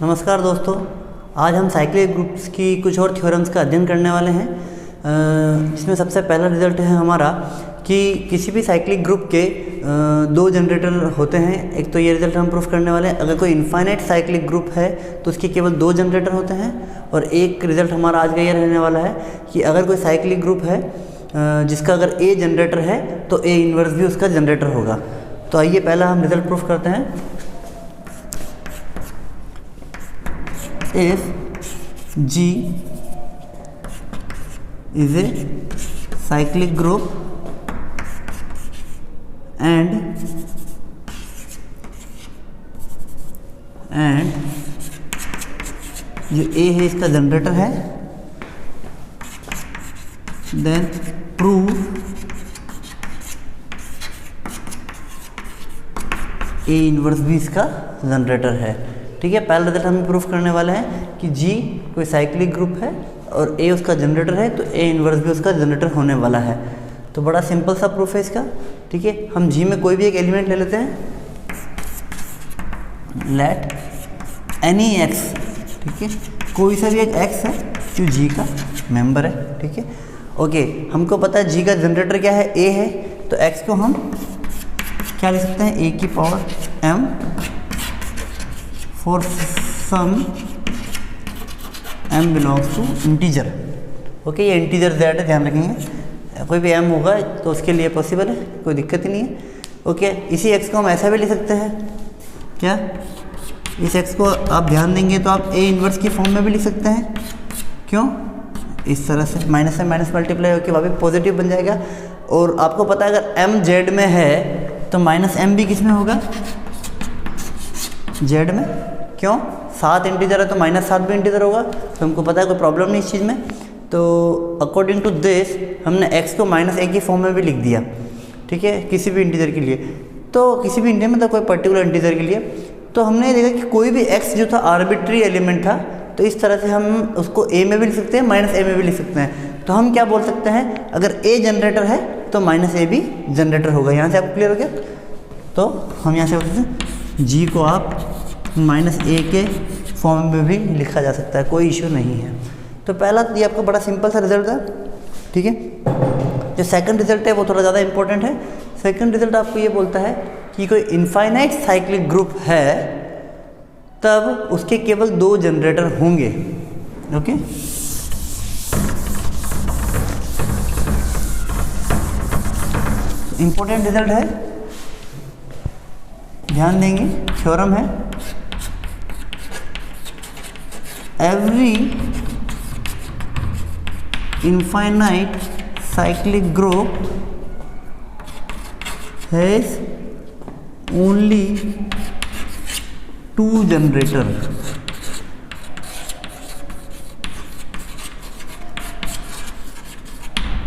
नमस्कार दोस्तों, आज हम साइक्लिक ग्रुप्स की कुछ और थ्योरम्स का अध्ययन करने वाले हैं, जिसमें सबसे पहला रिजल्ट है हमारा कि किसी भी साइक्लिक ग्रुप के दो जनरेटर होते हैं। एक तो ये रिजल्ट हम प्रूफ करने वाले हैं, अगर कोई इनफाइनाइट साइक्लिक ग्रुप है तो उसके केवल दो जनरेटर होते हैं। और एक रिजल्ट हमारा आज का ये रहने वाला है कि अगर कोई साइक्लिक ग्रुप है जिसका अगर ए जनरेटर है तो ए इन्वर्स भी उसका जनरेटर होगा। तो आइए पहला हम रिजल्ट प्रूफ करते हैं। If G is a cyclic group and जो A है इसका जनरेटर है, then prove A इन्वर्स भी इसका जनरेटर है। ठीक है, पहला रिजल्ट हम प्रूफ करने वाले हैं कि G कोई साइक्लिक ग्रुप है और A उसका जनरेटर है, तो A इन्वर्स भी उसका जनरेटर होने वाला है। तो बड़ा सिंपल सा प्रूफ है इसका। ठीक है, हम G में कोई भी एक एलिमेंट ले लेते हैं, लेट एनी x, ठीक है, कोई सा भी एक x है जो G का मेंबर है। ठीक है, ओके, हमको पता है G का जनरेटर क्या है, A है, तो x को हम क्या लिख सकते हैं, a की power m for some m belongs to integer। Okay, ये इंटीजर z है, ध्यान रखेंगे, कोई भी m होगा तो उसके लिए पॉसिबल है, कोई दिक्कत ही नहीं है। ओके, इसी x को हम ऐसा भी लिख सकते हैं, क्या इस x को आप ध्यान देंगे तो आप a इन्वर्स की फॉर्म में भी लिख सकते हैं। क्यों, इस तरह से माइनस से माइनस मल्टीप्लाई होकर वहाँ भी पॉजिटिव बन जाएगा। और आपको पता है अगर m z में है तो माइनस m भी किस में होगा, z में। क्यों, 7 इंटीजर है तो -7 भी इंटीजर होगा, तो हमको पता है कोई प्रॉब्लम नहीं इस चीज़ में। तो अकॉर्डिंग टू दिस हमने x को -a की फॉर्म में भी लिख दिया। ठीक है, किसी भी इंटीजर के लिए, तो किसी भी इंटीजर मतलब कोई पर्टिकुलर इंटीजर के लिए, तो हमने देखा कि कोई भी x जो था आर्बिट्री एलिमेंट था, तो इस तरह से हम उसको a में भी लिख सकते हैं, -a में भी लिख सकते हैं। तो हम क्या बोल सकते हैं, अगर a जनरेटर है तो -a भी जनरेटर होगा। यहाँ से आपको क्लियर हो गया। तो हम यहाँ से बोल सकते हैं g को आप -a के फॉर्म में भी लिखा जा सकता है, कोई इश्यू नहीं है। तो पहला ये आपका बड़ा सिंपल सा रिजल्ट था। ठीक है, जो सेकंड रिजल्ट है वो थोड़ा ज़्यादा इंपॉर्टेंट है। सेकंड रिजल्ट आपको ये बोलता है कि कोई इनफाइनाइट साइक्लिक ग्रुप है तब उसके केवल दो जनरेटर होंगे। ओके, इंपॉर्टेंट रिजल्ट है, ध्यान देंगे, थ्योरम है, every infinite cyclic group has only two generator।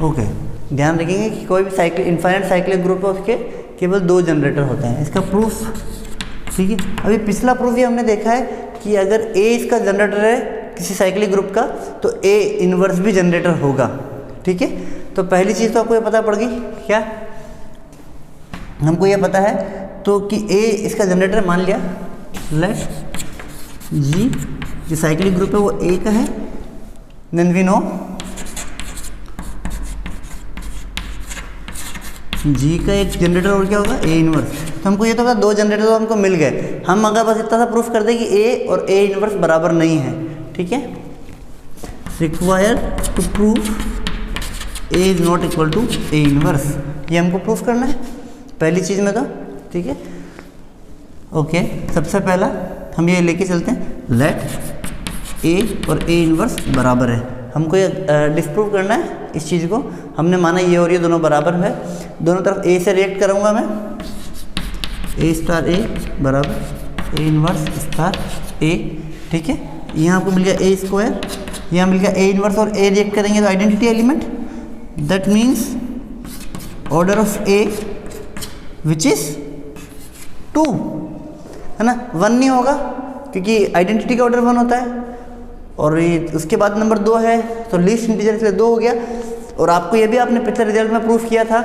Okay, ध्यान रखेंगे कि कोई भी इनफाइनाइट साइक्लिक ग्रुप है उसके केवल दो जनरेटर होते हैं। इसका प्रूफ, ठीक है, अभी पिछला प्रूफ ये हमने देखा है कि अगर A इसका जनरेटर है किसी साइक्लिक ग्रुप का तो A इन्वर्स भी जनरेटर होगा। ठीक है, तो पहली चीज़ तो आपको ये पता पड़ गई, क्या हमको ये पता है तो कि A इसका जनरेटर मान लिया, लेट G जो साइक्लिक ग्रुप है वो A का है, देन वी नो G का एक जनरेटर और क्या होगा, A इन्वर्स। तो हमको ये तो दो जनरेटर तो हमको मिल गए। हम अगर बस इतना सा प्रूफ कर दें कि A और A इन्वर्स बराबर नहीं है। ठीक है, required to prove A is not equal to A inverse, ये हमको प्रूफ करना है पहली चीज़ में। तो ठीक है, ओके, सबसे पहला हम ये लेके चलते हैं, लेट A और A इन्वर्स बराबर है। हमको ये डिस्प्रूव करना है इस चीज़ को। हमने माना ये और ये दोनों बराबर है, दोनों तरफ A से रिएक्ट करूँगा मैं, A स्टार A बराबर A इन्वर्स स्टार A। ठीक है, यहाँ आपको मिल गया A स्क्वायर, यहाँ मिल गया A इन्वर्स और A रिएक्ट करेंगे तो identity element, that means order of A which is 2, है ना, 1 नहीं होगा क्योंकि आइडेंटिटी का ऑर्डर 1 होता है। और ये उसके बाद नंबर 2 है तो लीस्ट इंटीजर इसलिए 2 हो गया। और आपको ये भी आपने पिछले रिजल्ट में प्रूफ किया था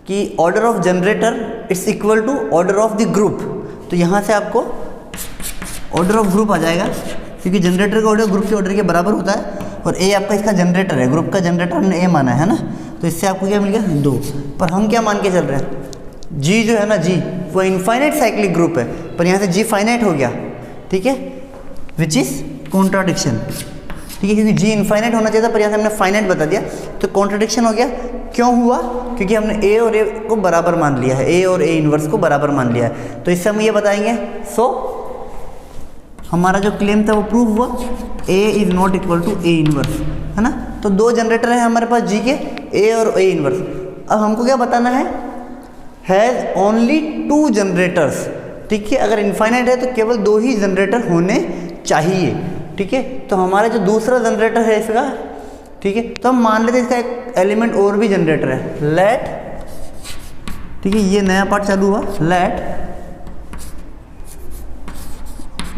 कि order of generator it's equal to order of the group. तो यहाँ से आपको ऑर्डर ऑफ ग्रुप आ जाएगा, क्योंकि जनरेटर का ऑर्डर ग्रुप के ऑर्डर के बराबर होता है, और ए आपका इसका जनरेटर है, ग्रुप का जनरेटर हमने ए माना है ना, तो इससे आपको क्या मिल गया 2। पर हम क्या मान के चल रहे हैं, जी जो है ना, जी वो इनफाइनाइट साइक्लिक ग्रुप है, पर यहाँ से जी फाइनाइट हो गया, ठीक है, विच इज़ कॉन्ट्राडिक्शन, ठीक है, क्योंकि जी इनफाइनाइट होना चाहिए था, पर यहाँ से हमने फाइनाइट बता दिया, तो कॉन्ट्राडिक्शन हो गया। क्यों हुआ? क्योंकि हमने ए और ए को बराबर मान लिया है, ए और ए इनवर्स को बराबर मान लिया है, तो इससे हम ये बताएंगे, सो हमारा जो क्लेम था वो प्रूव हुआ, A is not equal to A inverse, है ना। तो 2 जनरेटर है हमारे पास जी के, ए और ए इनवर्स। अब हमको क्या बताना है, हैज़ ओनली 2 जनरेटर्स, ठीक है, अगर इनफाइनाइट है तो केवल 2 ही जनरेटर होने चाहिए, ठीक है। तो हमारा जो दूसरा जनरेटर है इसका, ठीक है, तो हम मान लेते हैं इसका एक एलिमेंट और भी जनरेटर है, लेट, ठीक है, ये नया पार्ट चालू हुआ, let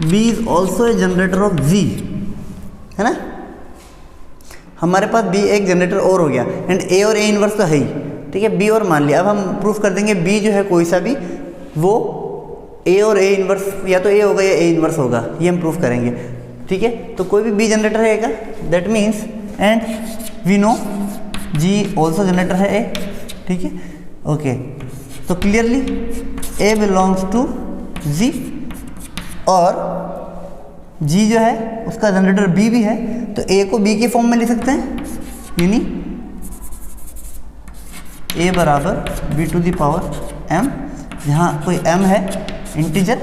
B is also a generator of G, है ना, हमारे पास बी एक जनरेटर और हो गया, एंड ए और ए इनवर्स तो है ही, ठीक है, बी और मान लिया। अब हम प्रूफ कर देंगे बी जो है कोई सा भी, वो ए और ए इनवर्स या तो ए होगा या ए इनवर्स होगा, ये हम प्रूफ करेंगे, ठीक है। तो कोई भी बी जनरेटर रहेगा, that means, and we know G also generator है ए, ठीक है, ओके। तो clearly A belongs to G, और जी जो है उसका जनरेटर बी भी है, तो ए को बी के फॉर्म में लिख सकते हैं, यानी ए बराबर B to the power M, जहाँ कोई एम है इंटीजर।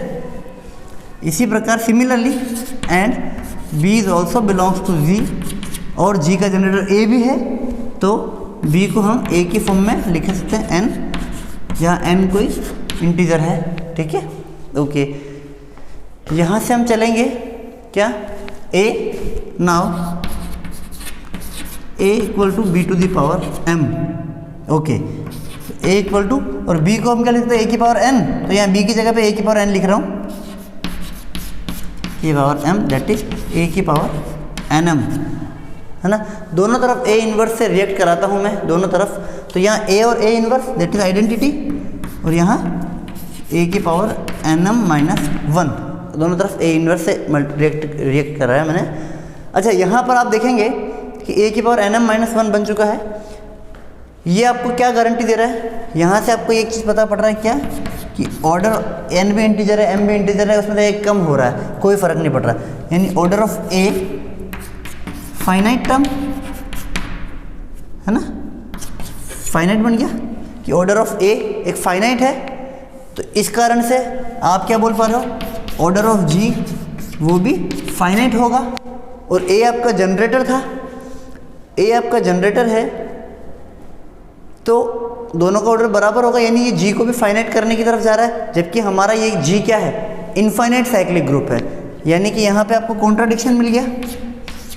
इसी प्रकार similarly, and B is also belongs to G, और जी का जनरेटर ए भी है, तो बी को हम ए की फॉर्म में लिख सकते हैं एन, जहाँ एन कोई इंटीजर है, ठीक है, ओके। यहाँ से हम चलेंगे क्या, A, now A equal to B to the power M, okay, A equal to, और बी को हम क्या लिखते हैं, ए की पावर एन, तो यहाँ बी की जगह पे ए की पावर एन लिख रहा हूँ, A power M, that is A की पावर एन एम, है ना। दोनों तरफ ए इनवर्स से रिएक्ट कराता हूँ मैं, दोनों तरफ, तो यहाँ ए और A inverse that is identity, और यहाँ ए की पावर एन एम माइनस 1, दोनों तरफ ए इनवर्स से रिएक्ट कर रहा है मैंने। अच्छा, यहाँ पर आप देखेंगे कि ए की पावर एन एम माइनस 1 बन चुका है, ये आपको क्या गारंटी दे रहा है, यहाँ से आपको एक चीज़ पता पड़ रहा है क्या, कि ऑर्डर एन भी इंटीजर है, एम भी इंटीजर है, उसमें से एक कम हो रहा है, कोई फर्क नहीं पड़ रहा, यानी order of a finite term, है ना, फाइनाइट बन गया, कि ऑर्डर ऑफ ए एक फाइनाइट है, तो इस कारण से आप क्या बोल पा रहे हो, ऑर्डर ऑफ जी वो भी फाइनाइट होगा, और ए आपका जनरेटर था, ए आपका जनरेटर है, तो दोनों का ऑर्डर बराबर होगा, यानी ये जी को भी फाइनाइट करने की तरफ जा रहा है, जबकि हमारा ये जी क्या है, इनफाइनाइट साइक्लिक ग्रुप है, यानी कि यहाँ पे आपको कॉन्ट्राडिक्शन मिल गया,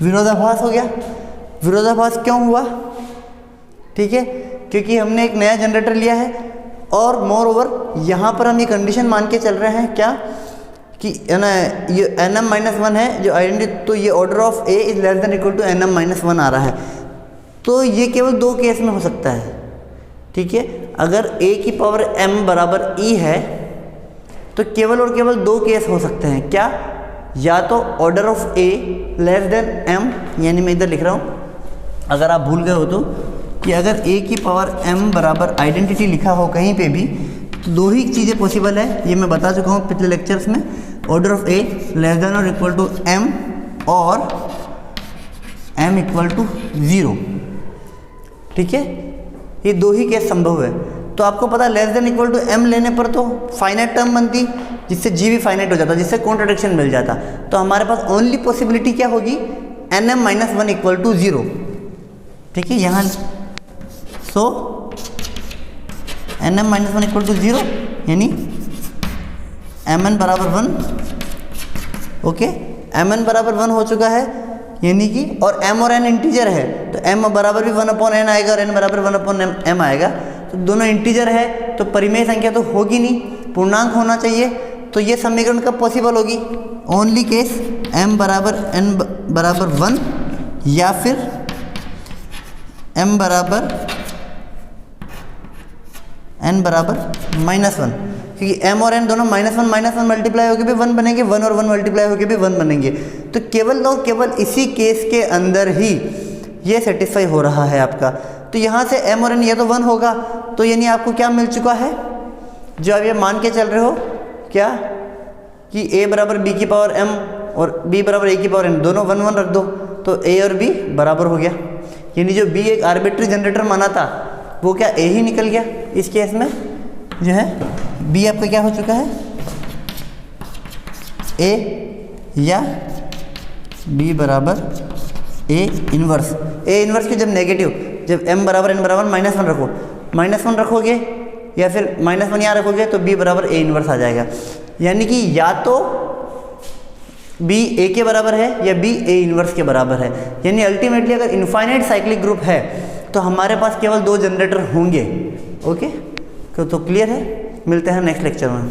विरोधाभास हो गया। विरोधाभास क्यों हुआ, ठीक है, क्योंकि हमने एक नया जनरेटर लिया है, और मोर ओवर यहाँ पर हम ये कंडीशन मान के चल रहे हैं क्या, कि है ना, ये एन एम माइनस 1 है जो आइडेंटिटी, तो ये order of A is less than equal to N M minus 1 आ रहा है, तो ये केवल 2 केस में हो सकता है, ठीक है। अगर ए की पावर एम बराबर ई है, तो केवल और केवल 2 केस हो सकते हैं, क्या, या तो order of A less than M, यानी मैं इधर लिख रहा हूँ, अगर आप भूल गए हो तो, कि अगर ए की पावर एम बराबर आइडेंटिटी लिखा हो कहीं पे भी, तो 2 ही चीज़ें पॉसिबल है, ये मैं बता चुका हूँ पिछले लेक्चर्स में, order of A less then और इक्वल टू एम, और एम इक्वल टू 0, ठीक है, ये 2 ही केस संभव है। तो आपको पता less than equal to M लेने पर तो फाइनाइट टर्म बनती, जिससे जी भी फाइनाइट हो जाता, जिससे कॉन्ट्राडिक्शन मिल जाता, तो हमारे पास ओनली पॉसिबिलिटी क्या होगी, N M minus 1 equal to 0, ठीक है, यहाँ सो N M minus 1 equal to 0, यानी एम एन बराबर 1, ओके, एम एन बराबर 1 हो चुका है, यानी कि, और m और n इंटीजर है, तो m बराबर भी 1/n आएगा, और n बराबर 1/m आएगा, तो दोनों इंटीजर है, तो परिमेय संख्या तो होगी नहीं, पूर्णांक होना चाहिए, तो ये समीकरण कब पॉसिबल होगी, ओनली केस m बराबर n बराबर 1, या फिर m बराबर n बराबर -1, क्योंकि m और n दोनों -1 मल्टीप्लाई होकर भी 1 बनेंगे, 1 और 1 मल्टीप्लाई होकर भी 1 बनेंगे। तो केवल इसी केस के अंदर ही ये सेटिस्फाई हो रहा है आपका। तो यहाँ से m और n ये तो 1 होगा, तो यानी आपको क्या मिल चुका है, जो आप ये मान के चल रहे हो क्या कि a बराबर b की पावर m और b बराबर a की पावर n, दोनों 1 1 रख दो तो a और b बराबर हो गया। यानी जो b एक आर्बिट्री जनरेटर माना था वो क्या a ही निकल गया। इस केस में जो है b आपका क्या हो चुका है, a या b बराबर a इनवर्स की जब नेगेटिव, जब m बराबर n बराबर -1 रखो, -1 रखोगे या फिर -1 यहाँ रखोगे तो b बराबर a इनवर्स आ जाएगा। यानी कि या तो b a के बराबर है या b a इनवर्स के बराबर है। यानी अल्टीमेटली अगर इनफाइनाइट साइक्लिक ग्रुप है तो हमारे पास केवल 2 जनरेटर होंगे। ओके, तो क्लियर है। मिलते हैं नेक्स्ट लेक्चर में।